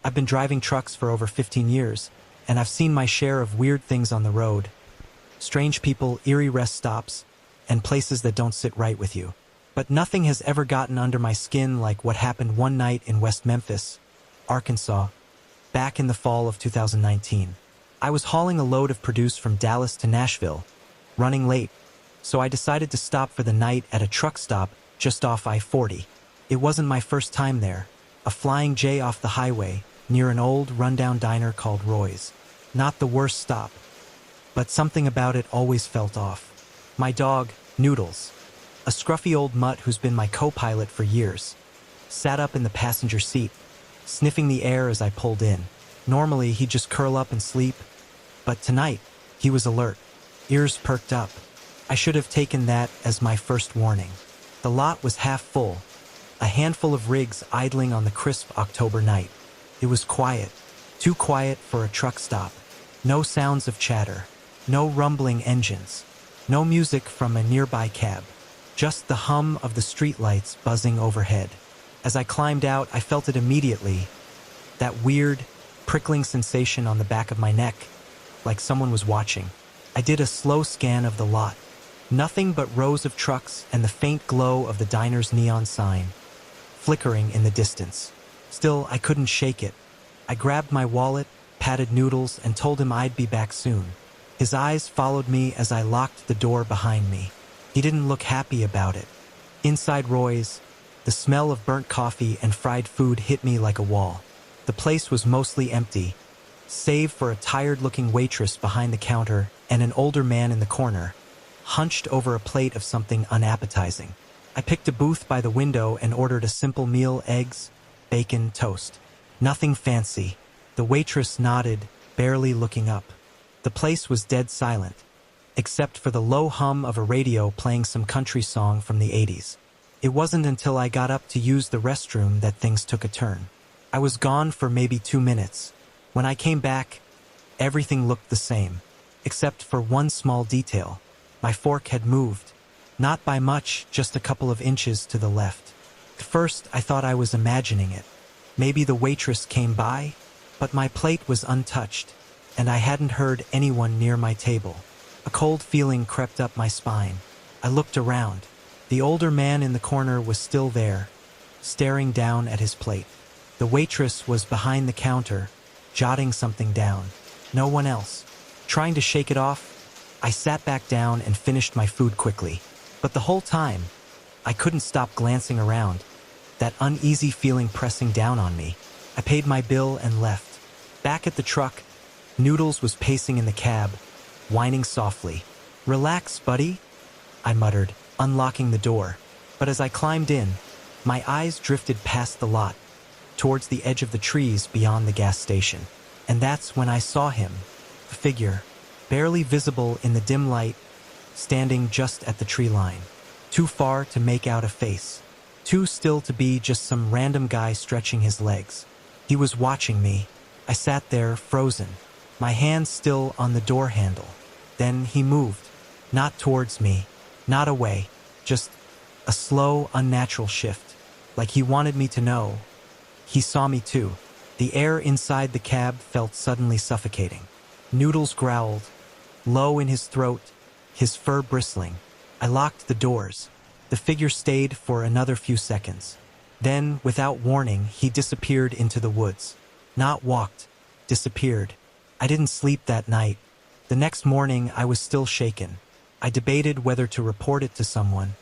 I've been driving trucks for over 15 years, and I've seen my share of weird things on the road. Strange people, eerie rest stops, and places that don't sit right with you. But nothing has ever gotten under my skin like what happened one night in West Memphis, Arkansas, back in the fall of 2019. I was hauling a load of produce from Dallas to Nashville, running late, so I decided to stop for the night at a truck stop just off I-40. It wasn't my first time there, a Flying J off the highway, near an old, rundown diner called Roy's. Not the worst stop, but something about it always felt off. My dog, Noodles, a scruffy old mutt who's been my co-pilot for years, sat up in the passenger seat, sniffing the air as I pulled in. Normally, he'd just curl up and sleep, but tonight, he was alert, ears perked up. I should have taken that as my first warning. The lot was half full, a handful of rigs idling on the crisp October night. It was quiet, too quiet for a truck stop. No sounds of chatter, no rumbling engines, no music from a nearby cab, just the hum of the streetlights buzzing overhead. As I climbed out, I felt it immediately, that weird, prickling sensation on the back of my neck, like someone was watching. I did a slow scan of the lot. Nothing but rows of trucks and the faint glow of the diner's neon sign, flickering in the distance. Still, I couldn't shake it. I grabbed my wallet, patted Noodles, and told him I'd be back soon. His eyes followed me as I locked the door behind me. He didn't look happy about it. Inside Roy's, the smell of burnt coffee and fried food hit me like a wall. The place was mostly empty, save for a tired-looking waitress behind the counter and an older man in the corner, hunched over a plate of something unappetizing. I picked a booth by the window and ordered a simple meal: eggs, bacon, toast. Nothing fancy. The waitress nodded, barely looking up. The place was dead silent, except for the low hum of a radio playing some country song from the 80s. It wasn't until I got up to use the restroom that things took a turn. I was gone for maybe 2 minutes. When I came back, everything looked the same, except for one small detail. My fork had moved. Not by much, just a couple of inches to the left. At first, I thought I was imagining it. Maybe the waitress came by, but my plate was untouched, and I hadn't heard anyone near my table. A cold feeling crept up my spine. I looked around. The older man in the corner was still there, staring down at his plate. The waitress was behind the counter, jotting something down. No one else. Trying to shake it off, I sat back down and finished my food quickly. But the whole time, I couldn't stop glancing around, that uneasy feeling pressing down on me. I paid my bill and left. Back at the truck, Noodles was pacing in the cab, whining softly. "Relax, buddy," I muttered, unlocking the door. But as I climbed in, my eyes drifted past the lot, towards the edge of the trees beyond the gas station. And that's when I saw him, a figure, barely visible in the dim light, standing just at the tree line. Too far to make out a face. Too still to be just some random guy stretching his legs. He was watching me. I sat there, frozen, my hand still on the door handle. Then he moved. Not towards me, not away, just a slow, unnatural shift. Like he wanted me to know. He saw me too. The air inside the cab felt suddenly suffocating. Noodles growled, low in his throat, his fur bristling. I locked the doors. The figure stayed for another few seconds. Then, without warning, he disappeared into the woods. Not walked, disappeared. I didn't sleep that night. The next morning, I was still shaken. I debated whether to report it to someone.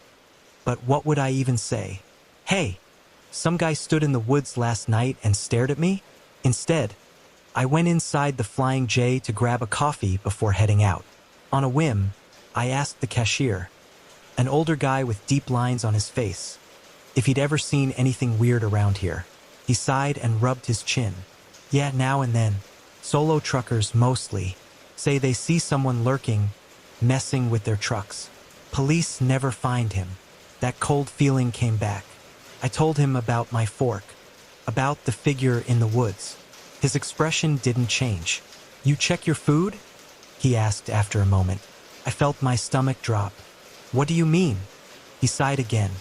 But what would I even say? Hey, some guy stood in the woods last night and stared at me? Instead, I went inside the Flying J to grab a coffee before heading out. On a whim, I asked the cashier, an older guy with deep lines on his face, if he'd ever seen anything weird around here. He sighed and rubbed his chin. Yeah, now and then. Solo truckers mostly say they see someone lurking, messing with their trucks. Police never find him. That cold feeling came back. I told him about my fork, about the figure in the woods. His expression didn't change. "You check your food?" he asked after a moment. I felt my stomach drop. "What do you mean?" He sighed again.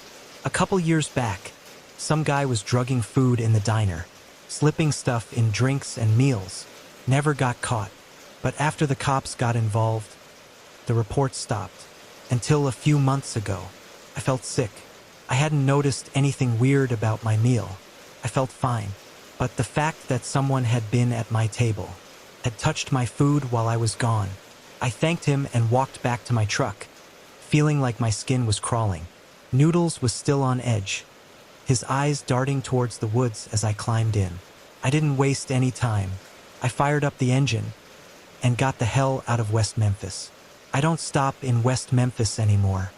"A couple years back, some guy was drugging food in the diner. slipping stuff in drinks and meals. Never got caught. But after the cops got involved, the reports stopped. Until a few months ago, I felt sick. I hadn't noticed anything weird about my meal. I felt fine. But the fact that someone had been at my table, had touched my food while I was gone. I thanked him and walked back to my truck, feeling like my skin was crawling. Noodles was still on edge, his eyes darting towards the woods as I climbed in. I didn't waste any time. I fired up the engine and got the hell out of West Memphis. I don't stop in West Memphis anymore.